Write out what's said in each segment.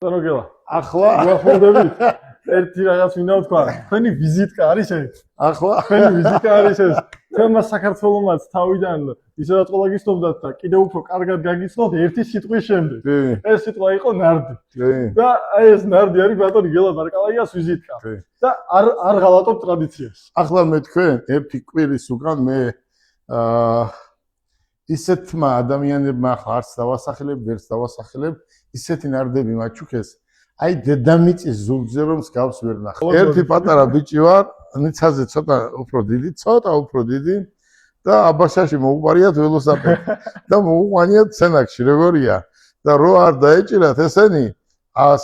Tonogela. ახლა უახლოვდებით. ერთი რაღაც მინდა ვთქვა. თქვენი ვიზიტკა არის ეს? ახლა თქვენი ვიზიტკა არის ეს? თემა საქართველოსაც თავიდან ისედაც ყველა გიცნობდათ და კიდევ უფრო კარგად გაგიცნოთ ერთი სიტყვის შემდეგ. ეს სიტყვა იყო ნარდი. და აი ეს ნარდი არის ბატონი გელა ბარკალაიას ვიზიტკა. და არ ღალატობ ტრადიციას. ახლა მე თქვენ ერთი კვირის უკან მე ისეთმა ადამიანებმა ახლა არც დავასახელებ, ვერც დავასახელებ, ისეთი ნარდები მაჩუქეს. აი დედამიწის ზურგზე რომ მსგავს ვერ ნახე. ერთი პატარა ბიჭი ვარ, ნიცაზე ცოტა უფრო დიდი და აბაშაში მოუყარიათ ველოსიპედი და მოუყვანიათ სენაკში, როგორია? და რო არ დაეჭირათ ესენი,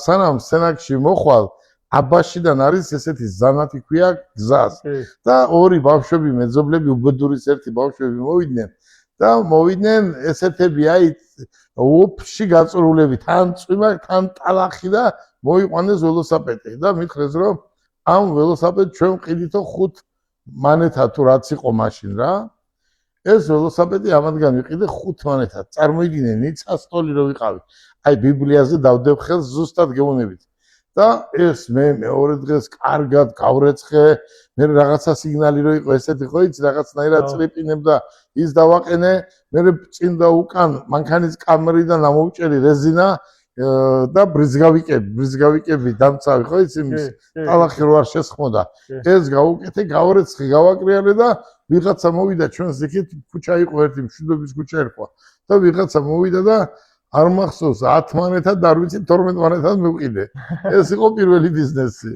სანამ სენაკში მოხვალ, აბაშიდან არის ესეთი ზანათი ქვია გზას. და ორი ბავშვები მეძობლები უბედურის ერთი ბავშვები მოვიდნენ და მოვიდნენ ესეთები აი ოფში გაწურულები თან წვიმა თან ტალახი და მოიყვანეს ველოსიპედი და მითხრეს რომ ამ ველოსიპედს ჩვენ ვყიდითო 5 მანეთა თუ რაც იყო მაშინ რა ეს ველოსიპედი ამადგან ვიყიდე 5 მანეთად წარმოიდგინე ნიცა სტოლი რო ვიყავი აი ბიბლიაზე დავდებ ხელს ზუსტად გეუბნებით და ეს მე მეორე დღეს კარგად გავრეცხე მე რაღაცა სიგნალი რო იყო ესეთი ხო იცი რაღაცნაირად წრიპინებ და ის დავაყენე მე წინ და უკან მანქანის კამერიდან ამოვჭერი რეზინა და ბრიზგავიკები დამცავი ხო იცი მის ტალახი რო არ შესხმოდა ეს გავუკეთე გავრეცხე გავაკრიალე და ვიღაცა მოვიდა ჩვენს იქით ქუჩა იყო ერთი მშვიდობის ქუჩა ერქვა და ვიღაცა მოვიდა და არ მახსოვს 10 მანეთად და არ ვიცი 12 მანეთად მივყიდე ეს იყო პირველი ბიზნესი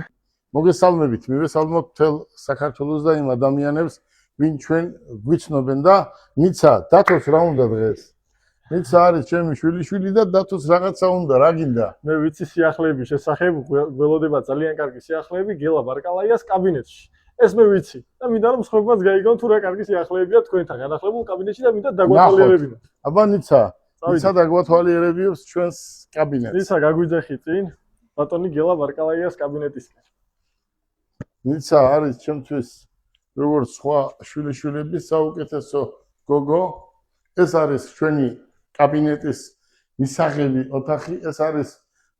მოგესალმებით მივესალმოთ მთელ საქართველოს და იმ ადამიანებს ვინ ჩვენ გვიცნობენ და ნიცა დათოს რა უნდა დღეს ნიცა არის ჩემი შვილიშვილი და დათოს რაღაცა უნდა რა გინდა მე ვიცი სიახლეების შესახებ ველოდება ძალიან კარგი სიახლეები გელა ბარკალაიას კაბინეტში ეს მე ვიცი და მინდა რომ სხვებმაც გაიგონ თუ რა კარგი სიახლეებია თქვენთან განახლებულ კაბინეტში და მინდა დაგვათვალიერებინო აბა ნიცა დაგვათვალიერებიოს ჩვენს კაბინეტს ნიცა გაგვიძახი წინ ბატონი გელა ბარკალაიას კაბინეტისკენ ნიცა არის ჩემთვის როგორც სხვა შვილიშვილების საუკეთესო გოგო ეს არის ჩვენი კაბინეტის მისაღები ოთახი ეს არის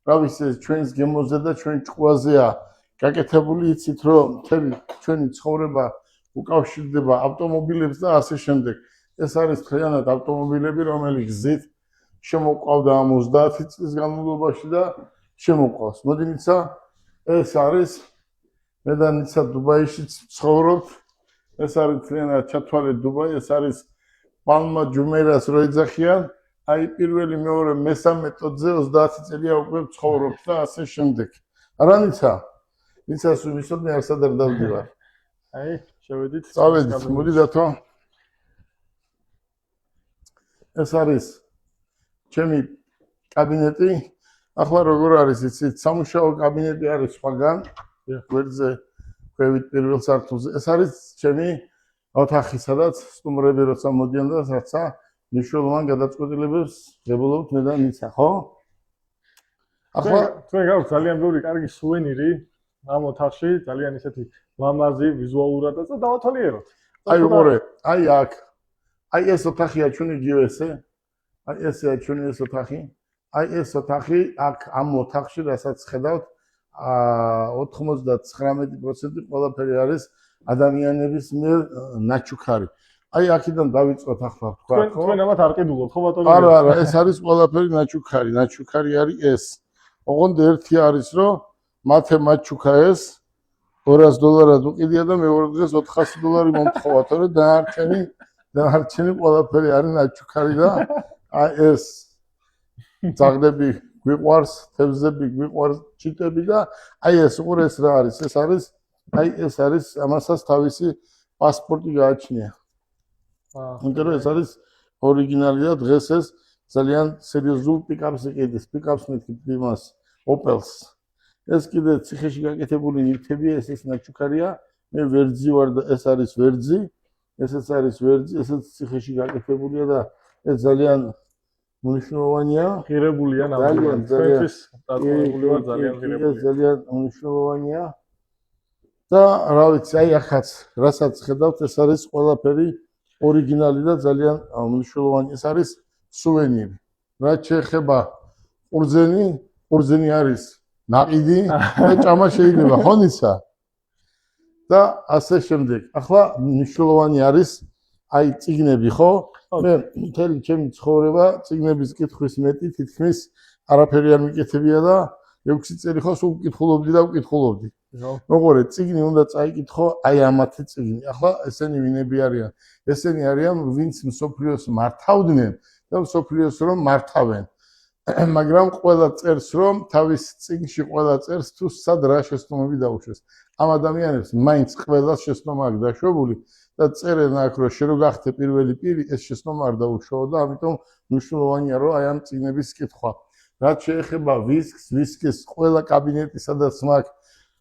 რა ვიცი ჩვენს გემოზე და ჩვენ ჭყვაზეა გაკეთებული იცით რომ მთელი ჩვენი ცხოვრება უკავშირდება ავტომობილებს და ასე შემდეგ ეს არის მთლიანად ავტომობილები რომელიც გზით შემოყვავდა ამ 30 წლის განმავლობაში და შემოყვავს მოდი ნიცა ეს არის მე და ნიცა დუბაიში ცხოვრობთ ეს არის მთლიანად ჩათვალე დუბაი ეს არის პალმა ჯუმერას რო ეძახიან აი პირველი მეორე მესამე ტოტზე 30 წელია უკვე ცხოვრობთ და ასე შემდეგ არა ნიცა ნიცას ვისწოდნე არსად არ დავდივარ აი შევედით წავედით მოდი დათო ეს არის ჩემი კაბინეტი ახლა როგორ არის იცით სამუშაო კაბინეტი არის სხვაგან გვერდზე ქვევით პირველ სართულზე ეს არის ჩემი ოთახი სადაც სტუმრები როცა მოდიან და რაცა მნიშვნელოვან გადაწყვეტილებებს ღებულობთ მე და ნიცა ხო ახლა თქვენ გაქვთ ძალიან ბევრი კარგი სუვენირი ამ ოთახში ძალიან ისეთი ლამაზი ვიზუალურადაც და დავათვალიეროთ აი უყურე აი აქ აი ეს ოთახია ჩვენი ჯიესე აი ესეა ჩვენი ეს ოთახი აი ეს ოთახი აქ ამ ოთახში რასაც ხედავთ 99% ყველაფერი არის ადამიანების მიერ ნაჩუქარი აი აქედან დავიწყოთ ახლა თქვა ხო თქვენ ამათ არ ყიდულობთ ხო ბატონო არა ეს არის ყველაფერი ნაჩუქარი არის ეს ოღონდ ერთი არის რომ მათე მაჩუქა ეს $200 უყიდია და მეორე დღეს $400 მომთხოვა თორე დანარჩენი ყველაფერი არის ნაჩუქარი და აი ეს ძაღლები გვიყვარს თევზები გვიყვარს ჩიტები და აი ეს უყურე ეს რა არის ეს არის აი ეს არის ამასაც თავისი პასპორტი გააჩნია იმიტომ რომ ეს არის ორიგინალი და დღეს ეს ძალიან სერიოზულ პიკაპს იყიდის პიკაპს მეთქით იმას ოპელს ეს კიდე ციხეში გაკეთებული ნივთებია ეს ნაჩუქარია მე ვერძი ვარ და ეს არის ვერძი ესეც არის ვერძი ესეც ციხეში გაკეთებულია და ეს ძალიან მნიშვნელოვანია ღირებულია ნამდვილად ჩვენთვის დაწყვეტილი ვარ ძალიან ღირებულია ძალიან მნიშვნელოვანია და რა ვიცი აი ახაც რასაც ხედავთ ეს არის ყველაფერი ორიგინალი და ძალიან მნიშვნელოვანი ეს არის სუვენირი რაც შეეხება ყურძენი ყურძენი არის ნაყიდი და ჭამა შეიძლება ხონისა და ასე შემდეგ. ახლა მნიშვნელოვანი არის აი წიგნები, ხო? მე მთელი ჩემი ცხოვრება წიგნების კითხვის მეტი თითქმის არაფერი არ მიკეთებია და 6 წელი ხო სულ ვკითხულობდი და ვკითხულობდი. მოყურე, წიგნი უნდა წაიკითხო აი ამათი წიგნი. ახლა ესენი ვინები არიან? ესენი არიან ვინც მსოფლიოს მართავდნენ და მსოფლიოს რომ მართავენ. მაგრამ ყველა წერს რომ თავის წიგნში ყველა წერს თუ სად რა შეცდომები დაუშვეს. ამ ადამიანებს მაინც ყველას შეცდომა აქვს დაშვებული და წერენ აქ რომ შე რო გახდე პირველი პირი ეს შეცდომა არ დაუშვო და ამიტომ მნიშვნელოვანია რომ აი ამ წიგნების კითხვა. რაც შეეხება ვისკის ყველა კაბინეტი სადაც მაქვს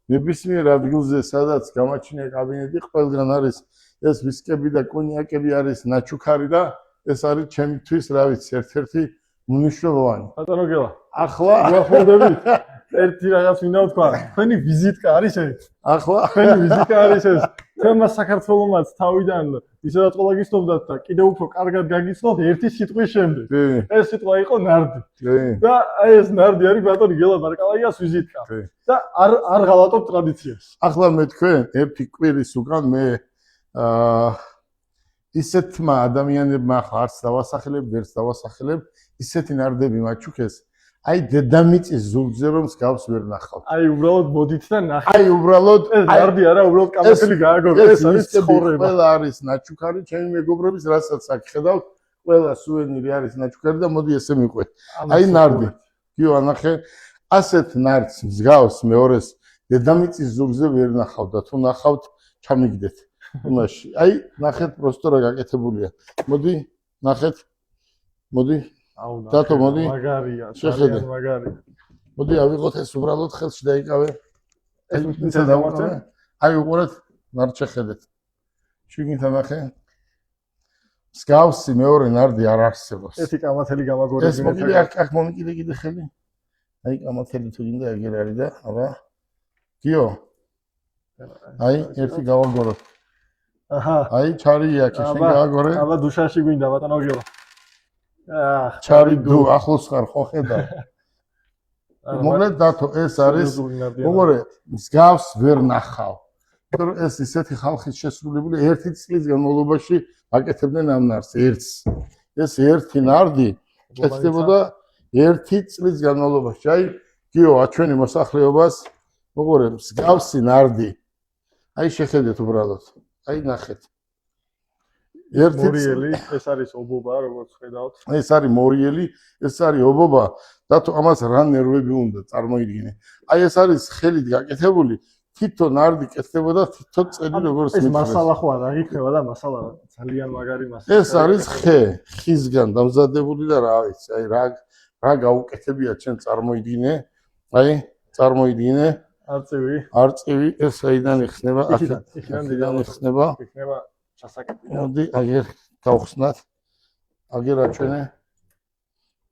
ნებისმიერ ადგილზე სადაც გამაჩნია კაბინეტი ყველგან არის ეს ვისკები და კონიაკები არის ნაჩუქარი და ეს არის ჩემთვის რა ვიცი ერთ-ერთი მნიშვნელოვანი. ბატონო გელა, ახლა გვახმოვდებით. ერთი რაღაც მინდა ვთქვა, თქვენი ვიზიტკა არის ეს? ახლა თქვენი ვიზიტკა არის ეს? თემა საქართველომაც თავიდან ისედაც ყველა გიცნობდათ და კიდევ უფრო კარგად გაგიცნობთ ერთი სიტყვის შემდეგ. ეს სიტყვა იყო ნარდი. და აი ეს ნარდი არის ბატონი გელა ბარკალაიას ვიზიტკა. და არ ღალატობ ტრადიციას. ახლა მე თქვენ ერთი კვირის უკან მე ისეთმა ადამიანებმა არც დავასახელებ, ვერც დავასახელებ, ისეთი ნარდები მაჩუქეს. აი დედამიწის ზურგზე რომ მსგავს ვერ ნახავთ. აი უბრალოდ მოდით და ნახეთ. აი უბრალოდ ეს ნარდი არა, უბრალოდ კამათელი გააგორე. ეს არის ცხოვრება. ყველა არის ნაჩუქარი, ჩემი მეგობრების რასაც აქ ხედავთ, ყველა სუვენირი არის ნაჩუქარი და მოდი ესე მიყვეთ. აი ნარდი. გიო ანახე, ასეთ ნარდს მსგავს მეორეს დედამიწის ზურგზე ვერ ნახავთ და თუ ნახავთ, ჩამიგდეთ. იმაში. აი ნახეთ პროსტო რა გაკეთებულია. მოდი, ნახეთ. მოდი. დათო მოდი მაგარია შეხედე მაგარია მოდი ავიღოთ ეს უბრალოდ ხელში დაიკავე ეს მიწა დავარჩე აი უყურეთ ნარდ შეხედეთ შიგნით ნახე მსგავსი მეორე ნარდი არ არსებობს ერთი კამათელი გამაგორებული ეს მოკიდე აქ მომიკიდე კიდე ხელი აი კამათელი თუ გინდა ეგერ არის და აბა გიო აი ერთი გავაგოროთ აჰა აი ჩარი აქ შენ გავაგორე აბა დუშაში გვინდა ბატონო გიო ჩარი დუ ახლოს ხარ ხო ხედა მოგლეთ დათო ეს არის უყურე მსგავს ვერ ნახავ იმიტომ ეს ისეთი ხალხის შესრულებული ერთი წლის განმავლობაში აკეთებდნენ ამ ნარდს ერთს ეს ერთი ნარდი კეთდებოდა ერთი წლის განმავლობაში აი გიო აჩვენი მოსახლეობას უყურე მსგავსი ნარდი აი შეხედეთ უბრალოდ აი ნახეთ მორიელი ეს არის ობობა როგორც ხედავთ ეს არის მორიელი ეს არის ობობა დათო ამას რა ნერვები უნდა წარმოიდგინე აი ეს არის ხელით გაკეთებული თითო ნარდი კეთდებოდა თითო წელი როგორც ეს მასალა ხო არ აღიქნება და მასალა ძალიან მაგარი მასალა ეს არის ხე ხისგან დამზადებული და რა ვიცი აი რა გაუკეთებია ჩვენ წარმოიდგინე აი წარმოიდგინე არწივი ეს აიდან იხსნება აქედან იხსნება მოდი აგერ გავხსნათ აგერ აჩვენე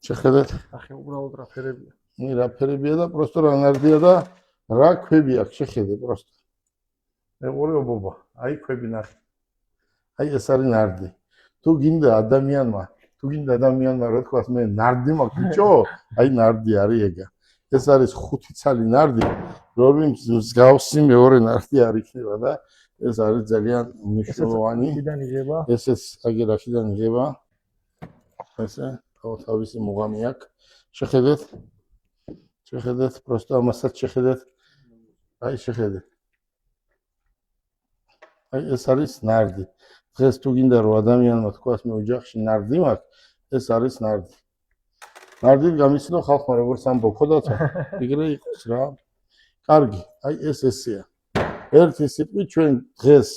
შეხედეთ ახლა უბრალოდ რა ფერებია ნი რა ფერებია და პროსტო რა ნარდია და რა ქვები აქვს შეხედე პროსტო მე ყურე ობობა აი ქვები ნახე აი ეს არის ნარდი თუ გინდა ადამიანმა რა თქვას მე ნარდი მაქვს ბიჭო აი ნარდი არის ეგა ეს არის 5 ცალი ნარდი რომლის მსგავსი მეორე ნარდი არ იქნება და ეს არის ძალიან მნიშვნელოვანი. ესეც აგერაშიდან იღება. ესე თავისი მუღამი აქვს. შეხედეთ, პროსტო ამასაც შეხედეთ. აი შეხედეთ. აი ეს არის ნარდი. დღეს თუ გინდა რომ ადამიანმა თქვას მე ოჯახში ნარდი მაქვს, ეს არის ნარდი. ნარდი გამიცნო ხალხმა როგორც ამბობ, ხო დაცა? ეგრე იყოს რა. კარგი, აი ეს ესეა. ერთი სიტყვით ჩვენ დღეს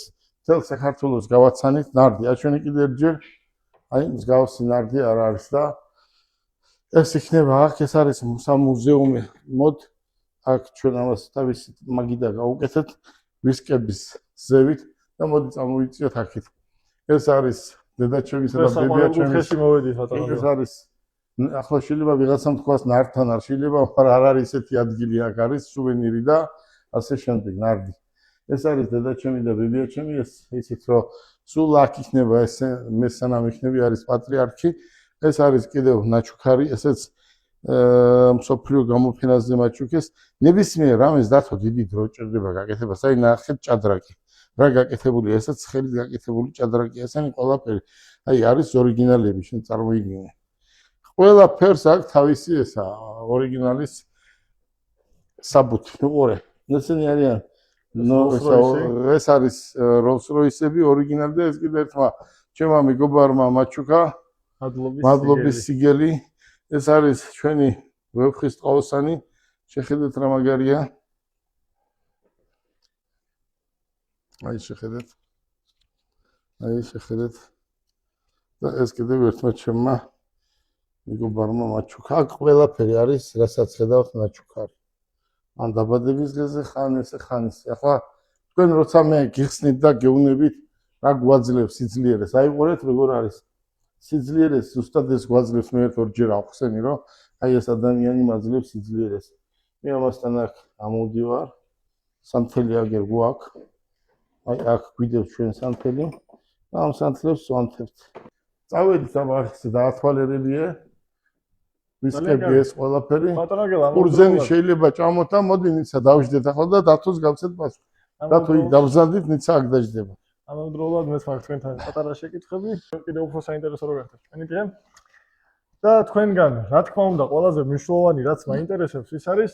თელ საქართველოს გავაცანით ნარდი. აჩვენე კიდე ერთჯერ. აი მსგავსი ნარდი არ არის და ეს იქნება აქ ეს არის სამუზეუმი. მოდ აქ ჩვენ ამას თავისი მაგიდა გავუკეთეთ ვისკების ზევით და მოდი წამოვიწიოთ აქეთ. ეს არის დედაჩემისა და ბებიაჩემის ეს არის ახლა შეიძლება ვიღაცამ თქვას ნარდთან არ შეიძლება, მაგრამ არ არის ესეთი ადგილი აქ არის სუვენირი და ასე შემდეგ ნარდი. ეს არის დედაჩემი და ბებიაჩემი ეს ისიც რომ სულ აქ იქნება ეს მე სანამ იქნები არის პატრიარქი ეს არის კიდევ ნაჩუქარი ესეც მსოფლიო გამოფენაზე მაჩუქეს ნებისმიერ რამეს დათო დიდი დრო ჭირდება გაკეთება საი ნახეთ ჭადრაკი რა გაკეთებული ესაც ხელით გაკეთებული ჭადრაკი ესენი ყველაფერი აი არის ორიგინალები შენ წარმოიდგინე ყველა ფერს აქვს თავისი ესა ორიგინალის საბუთი ნუ ყურე ესენი არიან ეს არის Rolls Royce-ები ორიგინალი და ეს კიდე ერთმა ჩემმა მეგობარმა მაჩუკა მადლობის სიგელი ეს არის ჩვენი ვეფხის ტყავსანი შეხედეთ რა მაგარია აი შეხედეთ და ეს კიდევ ერთმა ჩემმა მეგობარმა მაჩუკა ყველაფერი არის რასაც ხედავთ მაჩუკარი ან დაბადების დღეზე ხან ესე ხან ისე ახლა თქვენ როცა მე გიხსნით და გეუბნებით რა გვაძლევს სიძლიერეს აიყურეთ როგორ არის სიძლიერეს ზუსტად ეს გვაძლევს მე ორჯერ ახსენი რომ აი ეს ადამიანი მაძლევს სიძლიერეს მე ამასთან აქ ამოვდივარ სანთელი აგერ გვაქვს აი აქ გვიდევს ჩვენ სანთელი და ამ სანთლებს ვანთებთ წავედით ამ ახს დაათვალერებია ვისკები ეს ყველაფერი კურზენი შეიძლება ჭამოთ და მოდი ниცა დავждეთ ახლა და დათოს გავცეთ პასუხი დათო იქ დავზანდით ниცა აქ დაждდება ამავდროულად მეც მაქვს თქვენთან პატარა შეკითხვები კიდევ უფრო საინტერესო რო გახდა ჩვენი დღე და თქვენგან რა თქმა უნდა ყველაზე მნიშვნელოვანი რაც მაინტერესებს ის არის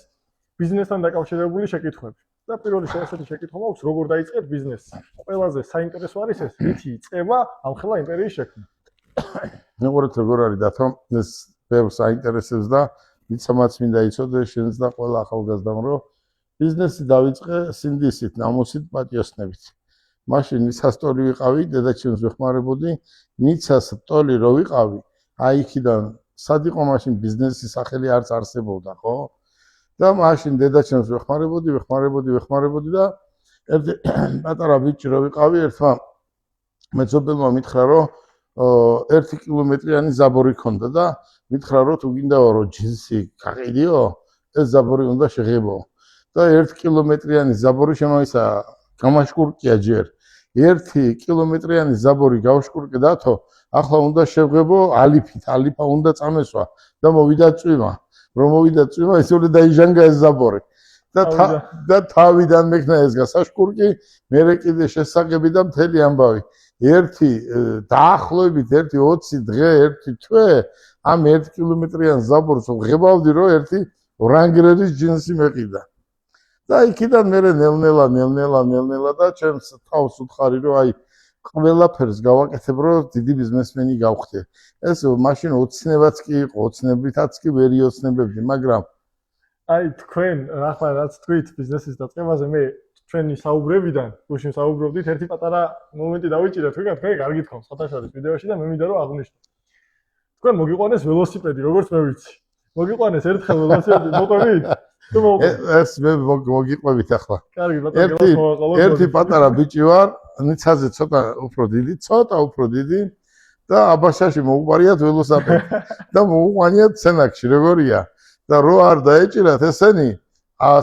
ბიზნესთან დაკავშირებული შეკითხვები და პირველი ესეთი შეკითხვა მაქვს როგორ დაიწყეთ ბიზნესს ყველაზე საინტერესო არის ეს რითი იწყება ამხელა იმპერიის შექმნა ნუ როგორ არის დათო ეს ბევრს აინტერესებს და მიცამაც მინდა იცოდეს შენს და ყველა ახალგაზრდამ რომ ბიზნესი დაიწყე სინდისით ნამოსით პატიოსნებით მაშინ ნიცას ტოლი ვიყავი დედაჩემს ვეხმარებოდი ნიცას ტოლი რო ვიყავი აი იქიდან სად იყო მაშინ ბიზნესის სახელი არც არსებობდა ხო და მაშინ დედაჩემს ვეხმარებოდი და ერთი პატარა ბიჭი რო ვიყავი ერთმა მეწობელმა მითხრა რომ 1 კილომეტრიანი ზაბორი ქონდა და მითხრა რომ თუ გინდაო რომ ჯინსი გაყიდიო ეს ზაბორი უნდა შეღებო და 1 კილომეტრიანი ზაბორი შემოისა გამაშკურკია ჯერ 1 კილომეტრიანი ზაბორი გავშკურკე დათო ახლა უნდა შევღებო ალიფა უნდა წამესვა და მოვიდა წვიმა რომ მოვიდა წვიმა ისე დაიჟანგა ეს ზაბორი და თავიდან მექნა ეს გასაშკურკი მერე კიდე შესაგები და მთელი ამბავი ერთი დაახლოებით 20 დღე 1 თვე ამ 1 კილომეტრიან ზაბორს ვღებავდი რომ ერთი ვრანგლერის ჯინსი მეყიდა და იქიდან მე ნელ-ნელა და ჩემს თავს უთხარი რომ აი ყველაფერს გავაკეთებ რომ დიდი ბიზნესმენი გავხდე ეს მაშინ ოცნებაც კი იყო ოცნებითაც კი ვერ იოცნებებდი მაგრამ აი თქვენ ახლა რაც თქვით ბიზნესის დაწყებაზე მე ჩვენი საუბრებიდან გუშინ საუბრობდით ერთი პატარა მომენტი დავიჭირე თქვენ კარგი თქვენ სათავშორის ვიდეოში და მე მინდა რომ აღვნიშნო თქვენ მოგიყვანეს ველოსიპედი როგორც მე ვიცი მოგიყვანეს ერთხელ ველოსიპედი მოყვებით ეს მე მოგიყვებით ახლა კარგი ბატონო ერთი პატარა ბიჭი ვარ ნიცაზე ცოტა უფრო დიდი და აბაშაში მოუყარიათ ველოსიპედი და მოუყვანიათ სენაკში როგორია და რო არ დაეჭირათ ესენი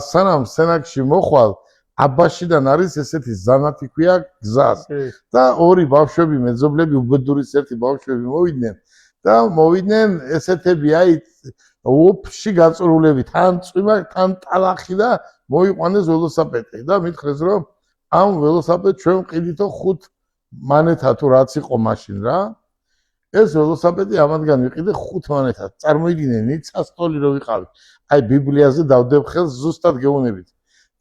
სანამ სენაკში მოხვალ აბაშიდან არის ესეთი ზანათი ქვია გზას და ორი ბავშვები მეძობლები უბედურის ერთი ბავშვები მოვიდნენ ესეთები აი ოფში გაწურულები თან წვიმა თან ტალახი და მოიყვანეს ველოსიპედი და მითხრეს რომ ამ ველოსიპედს ჩვენ ვყიდითო 5 მანეთა თუ რაც იყო მაშინ რა ეს ველოსიპედი ამადგან ვიყიდე 5 მანეთად წარმოიდგინე ნიცას ტოლი რო ვიყავი აი ბიბლიაზე დავდებ ხელს ზუსტად გეუბნებით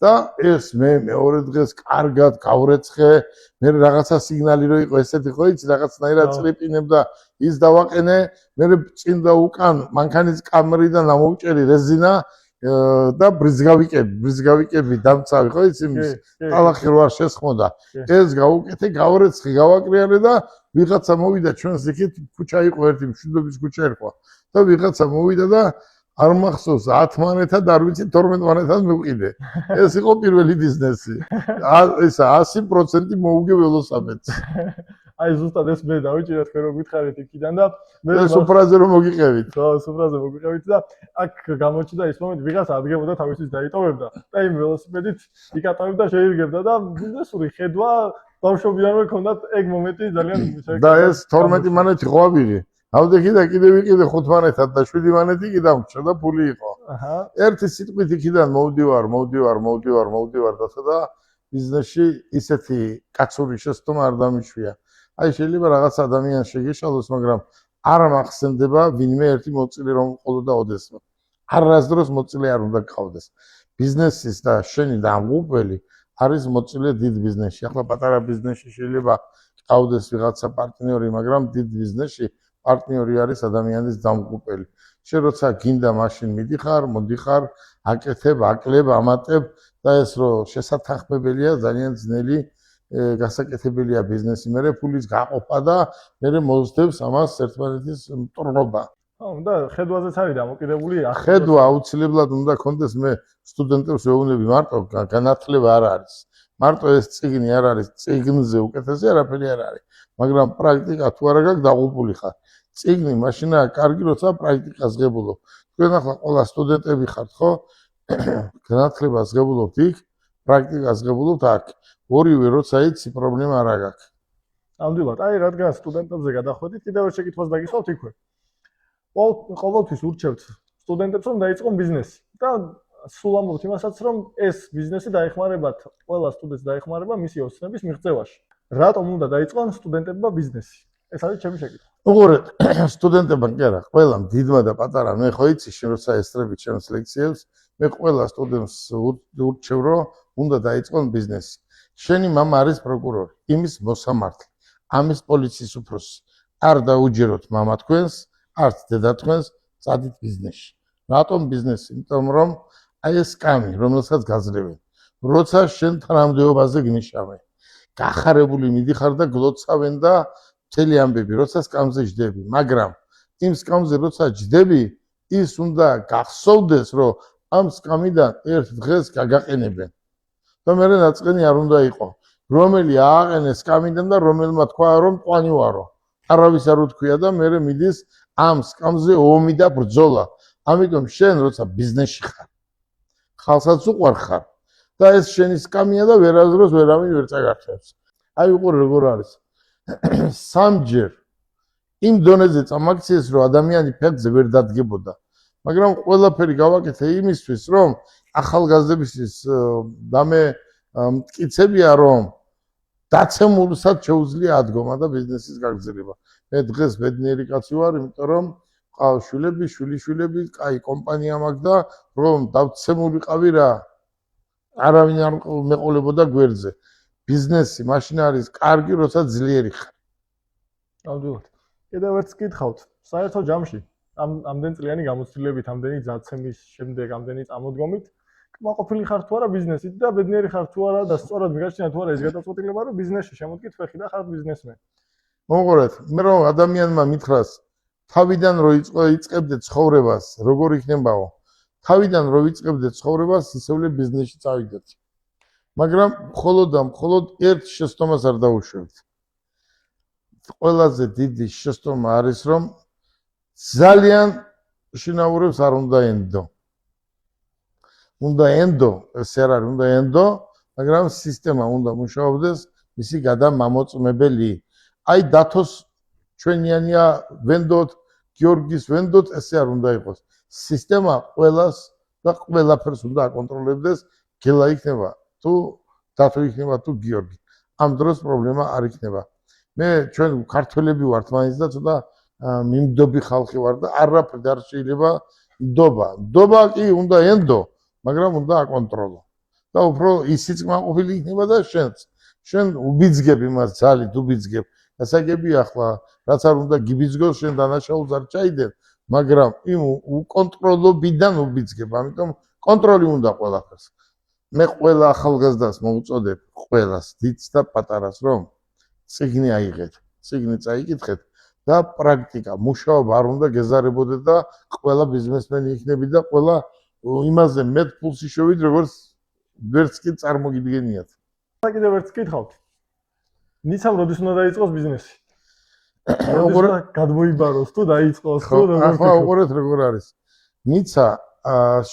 და ეს მე მეორე დღეს კარგად გავრეცხე მე რაღაცა სიგნალი რო იყო ესეთი ხო იცი რაღაცნაირად წრიპინებ და ის დავაყენე მე წინ და უკან მანქანის კამერიდან ამოვჭერი რეზინა და ბრიზგავიკები დამცავი ხო იცი მის ტალახი რო არ შესხმოდა ეს გავუკეთე გავრეცხე გავაკრიალე და ვიღაცა მოვიდა ჩვენს იქით ქუჩა იყო ერთი მშვიდობის ქუჩა ერქვა და ვიღაცა მოვიდა და არ მახსოვს 10 მანეთად არ ვიცი 12 მანეთად მივყიდე ეს იყო პირველი ბიზნესი ესა 100% მოუგე ველოსიპედს აი ზუსტად ეს მე დავიჭირე თქვენ რო გითხარით იქიდან და მე სუფრაზე რომ მოგიყევით ხო სუფრაზე მოგიყევით და აქ გამოჩნდა ის მომენტი ვიღაცა ადგებოდა თავისთვის დაიტოვებდა და იმ ველოსიპედით იკატავებდა შეირგებდა და ბიზნესური ხედვა ბავშვობიანვე ქონდათ ეგ მომენტი ძალიან და ეს 12 მანეთი ღვავირი ავდექი და კიდე ვიყიდე 5 მანეთად და 7 მანეთი კი დამრჩა და ფული იყო. აჰა. ერთი სიტყვით იქიდან მოვდივარ და სადა ბიზნესში ისეთი კაცური შეცდომა არ დამიშვია. აი შეიძლება რაღაც ადამიანს შეგეშალოს, მაგრამ არ მახსენდება ვინმე ერთი მოწილი რომ ყოლოდა ოდესმე. არასდროს მოწილი არ უნდა გყავდეს. ბიზნესის და შენი დამღუპველი არის მოწილი დიდ ბიზნესში. ახლა პატარა ბიზნესში შეიძლება გყავდეს ვიღაცა პარტნიორი, მაგრამ დიდ ბიზნესში პარტნიორი არის ადამიანის დამღუპველი. შენ როცა გინდა მაშინ მიდიხარ, მოდიხარ, აკეთებ, აკლებ, ამატებ და ეს რომ შესათანხმებელია ძალიან ძნელი გასაკეთებელია ბიზნესი. მერე ფულის გაყოფა და მერე მოძდებს ამას ერთმანეთის მტრობა. და ხედვაზეც არის დამოკიდებული. ხედვა აუცილებლად უნდა კონდეს. მე სტუდენტებს ვეუბნები მარტო განათლება არ არის. მარტო ეს წიგნი არ არის, წიგნზე უკეთესი არაფერი არ არის. მაგრამ პრაქტიკა თუ არა გაქვს დაღუპული ხარ. წიგნი მაშინაა კარგი, როცა პრაქტიკას ღებულობ. თქვენ ახლა ყველა სტუდენტები ხართ, ხო? განათლებას ღებულობთ იქ, პრაქტიკას ღებულობთ აქ. ორივე როცა იცი, პრობლემა არ აქვს. ნამდვილად. აი, რადგან სტუდენტებზე გადახვედით, კიდევ ერთ შეკითხვას დაგისვავთ იქვე. ყოველთვის ურჩევთ სტუდენტებს, რომ დაიწყონ ბიზნესი და სულ ამბობთ იმასაც, რომ ეს ბიზნესი დაეხმარებათ, ყველა სტუდენტს დაეხმარება მისი ოცნების მიღწევაში. რატომ უნდა დაიწყონ სტუდენტებმა ბიზნესი? ეს არის ჩემი შეკითხვა. უყურეთ, სტუდენტებმა კი არა, ყველამ დიდმა და პატარა, მე ხო იცი, შენ როცა ესწრები ჩემს ლექციებს, მე ყველა სტუდენტს ურჩევ, რომ უნდა დაიწყონ ბიზნესი. შენი მამა არის პროკურორი, იმის მოსამართლე, ამის პოლიციის უფროსი. არ დაუჯეროთ მამა თქვენს, არც დედა თქვენს, წადით ბიზნესში. რატომ ბიზნესი? იმიტომ რომ აი ეს სკამი, რომელსაც გაძლევენ, როცა შენ თანამდებობაზე გნიშავენ, გახარებული მიდიხარ და გლოცავენ და მთელი ამბები, როცა სკამზე ჯდები, მაგრამ იმ სკამზე როცა ჯდები, ის უნდა გახსოვდეს, რომ ამ სკამიდან ერთ დღეს გაგაყენებენ. და მერე ნაწყენი არ უნდა იყო. რომელი ააყენეს სკამიდან და რომელმა თქვა, რომ ყვანი ვარო. არავის არ უთქვია და მერე მიდის ამ სკამზე ომი და ბრძოლა. ამიტომ შენ როცა ბიზნესში ხარ, ხალხსაც უყვარ ხარ და ეს შენი სკამია და ვერასდროს ვერავინ ვერ წაგართვებს. აი უყურე როგორ არის. სამჯერ იმ დონეზე წამაქციეს, რომ ადამიანი ფეხზე ვერ დადგებოდა. მაგრამ ყველაფერი გავაკეთე იმისთვის, რომ ახალგაზრდებისთვის დამე მტკიცებია, რომ დაცემულსაც შეუძლია ადგომა და ბიზნესის გაგრძელება. მე დღეს ბედნიერი კაცი ვარ, იმიტომ რომ ყავს შვილები, შვილიშვილები, კაი კომპანია მაქვს და რომ დავცემულიყავი რა. არავინ არ მეყოლებოდა გვერდზე. ბიზნესი მაშინ არის კარგი, როცა ძლიერი ხარ. ნამდვილად. კიდევ ერთ გითხავთ, საერთო ჯამში ამდენ წლიანი გამოცდილებით, ამდენი ძაცემის შემდეგ, ამდენი წამოდგომით, კმაყოფილი ხარ თუ არა ბიზნესით და ბედნიერი ხარ თუ არა და სწორად მიგაჩნია თუ არა ეს გადაწყვეტილება, რომ ბიზნესში შემოდგით ფეხი და ხართ ბიზნესმენი. მოყურეთ, მე რომ ადამიანმა მითხრას, თავიდან რო იწყებდე ცხოვრებას, როგორ იქნებაო? თავიდან რო ვიწყებდე ცხოვრებას, ისევ ბიზნესში წავიდეთ. მაგრამ მხოლოდ ერთ შეცდომას არ დაუშვებთ. ყველაზე დიდი შეცდომა არის, რომ ძალიან შინაურებს არ უნდა ენდო. უნდა ენდო, ეს არ არის, უნდა ენდო, მაგრამ სისტემა უნდა მუშაობდეს მისი გადამამოწმებელი. აი დათოს ჩვენიანია ვენდოთ, გიორგის ვენდოთ, ესე არ უნდა იყოს. სისტემა ყველას და ყველაფერს უნდა აკონტროლებდეს, გელა იქნება თუ დათო იქნება თუ გიორგი. ამ დროს პრობლემა არ იქნება. მე ჩვენ ქართველები ვართ მაინც და ცოტა მიმდობი ხალხი ვარ და არაფერი არ შეიძლება ნდობა. ნდობა კი უნდა ენდო, მაგრამ უნდა აკონტროლო. და უფრო ისიც კმაყოფილი იქნება და შენც. შენ უბიძგებ იმას ძალით, უბიძგებ. გასაგებია ახლა, რაც არ უნდა გიბიძგოს, შენ დანაშაულს არ ჩაიდენ, მაგრამ იმ უკონტროლობიდან უბიძგებ. ამიტომ კონტროლი უნდა ყველაფერს. მე ყველა ახალგაზრდას მოვუწოდებ, ყველას, დიდს და პატარას, რომ წიგნი აიღეთ, წიგნი წაიკითხეთ და პრაქტიკა, მუშაობა არ უნდა გეზარებოდეთ და ყველა ბიზნესმენი იქნებით და ყველა იმაზე მეტ ფულს იშოვით, როგორც ვერც კი წარმოგიდგენიათ. კიდევ ერთ გითხავთ. ნიცამ როდის უნდა დაიწყოს ბიზნესი? როგორ გადმოიბაროს თუ დაიწყოს თუ როგორ? ახლა უყურეთ როგორ არის. ნიცა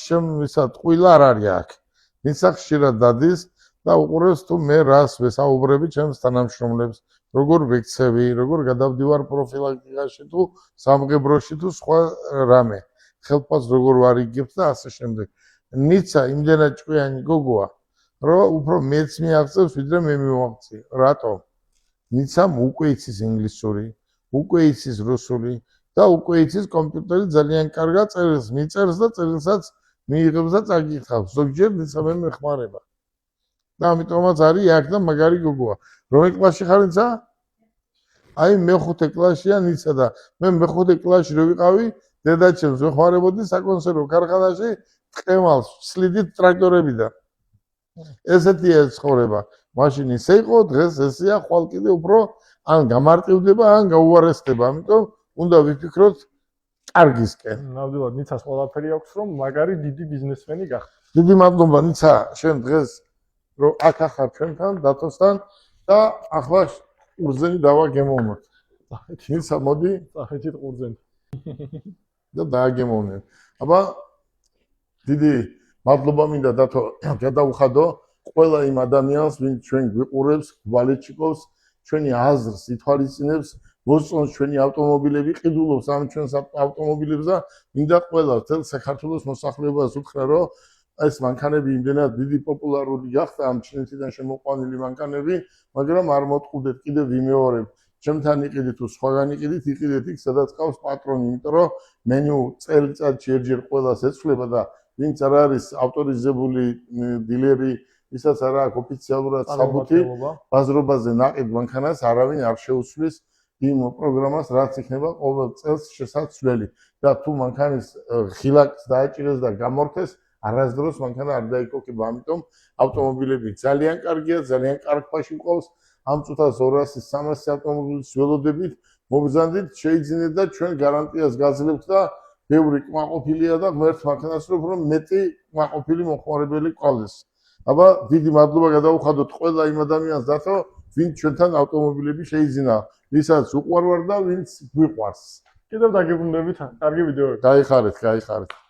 შემისა ტყუილა არ არის აქ. ნიცა ხშირად დადის და უყურებს თუ მე რას ვესაუბრები ჩემს თანამშრომლებს, როგორ ვექცევი, როგორ გადავდივარ პროფილაქტიკაში თუ სამღებროში თუ სხვა რამე. ხელფასს როგორ ვარიგებთ და ასე შემდეგ. ნიცა იმდენად ჭკვიანი გოგოა, რომ უფრო მეც მიაღწევს, ვიდრე მე მივაღწი. რატომ? ნიცამ უკვე იცის ინგლისური, უკვე იცის რუსული და უკვე იცის კომპიუტერი ძალიან კარგად წერილს მიწერს და წერილსაც მიიღებს და წაკითხავს. ზოგჯერ ниცა მე მეხმარება. და ამიტომაც არის აქ და მაგარი გოგოა. რომელ კლასში ხარ ниცა? აი მეხუთე კლასშია ниცა და მე მეხუთე კლასში რო ვიყავი, დედაჩემს ვეხმარებოდი საკონსერვო ქარხანაში ტყემალს ვსლიდით ტრაქტორებიდან. ესეთია ცხოვრება. მაშინ ისე იყო, დღეს ესეა, ხვალ კიდე უფრო ან გამარტივდება, ან გაუარესდება. ამიტომ უნდა ვიფიქროთ კარგისკენ. ნამდვილად ნიცას ყველაფერი აქვს, რომ მაგარი დიდი ბიზნესმენი გახდეს. დიდი მადლობა ниცა, შენ დღეს რომ აქ ახარ ჩვენთან, დათოსთან და ახლა ყურძენი დავაგემოვნოთ. ниცა, მოდი წახეთით ყურძენი. და დააგემოვნებ. აბა დიდი მადლობა მინდა დათო გადავხადო ყველა იმ ადამიანს, ვინც ჩვენ გვიყურებს, გვალეჩიკობს, ჩვენი აზრს ითვალისწინებს, მოსწონს ჩვენი ავტომობილები, ყიდულობს ამ ჩვენს ავტომობილებს და მინდა ყველა თელ საქართველოს მოსახლეობას უთხრა, რომ ეს მანქანები იმდენად დიდი პოპულარული გახდა ამ ჩინეთიდან შემოყვანილი მანქანები, მაგრამ არ მოტყუდეთ კიდევ ვიმეორებ. ჩემთან იყიდით თუ სხვაგან იყიდით, იყიდეთ იქ, სადაც ყავს პატრონი, იმიტომ რომ მენიუ წელიწადში ერთჯერ ყველას ეცვლება და ვინც არ არის ავტორიზებული დილერი, ვისაც არ აქვს ოფიციალურად საბუთი, ბაზრობაზე ნაყიდ მანქანას არავინ არ შეუცვლის იმ პროგრამას, რაც იქნება ყოველ წელს შესაძლებელი. და თუ მანქანის ხილაკს დააჭირეს და გამორთეს, არასდროს მანქანა არ დაიკოკება. ამიტომ ავტომობილები ძალიან კარგია, ძალიან კარგ ფაში მყავს. ამ წუთას 200-300 ავტომობილის ველოდებით მობრძანდით, შეიძინეთ და ჩვენ გარანტიას გაძლევთ და ბევრი კმაყოფილია და ღმერთ მანქანას რომ მეტი კმაყოფილი მოხმარებელი გყავდეს. აბა დიდი მადლობა გადავუხადოთ ყველა იმ ადამიანს დათო, ვინც ჩვენთან ავტომობილები შეიძინა, ვისაც უყვარვარ და ვინც გვიყვარს. კიდევ დაგებრუნდებით, კარგი ვიდეოები. გაიხარეთ, გაიხარეთ.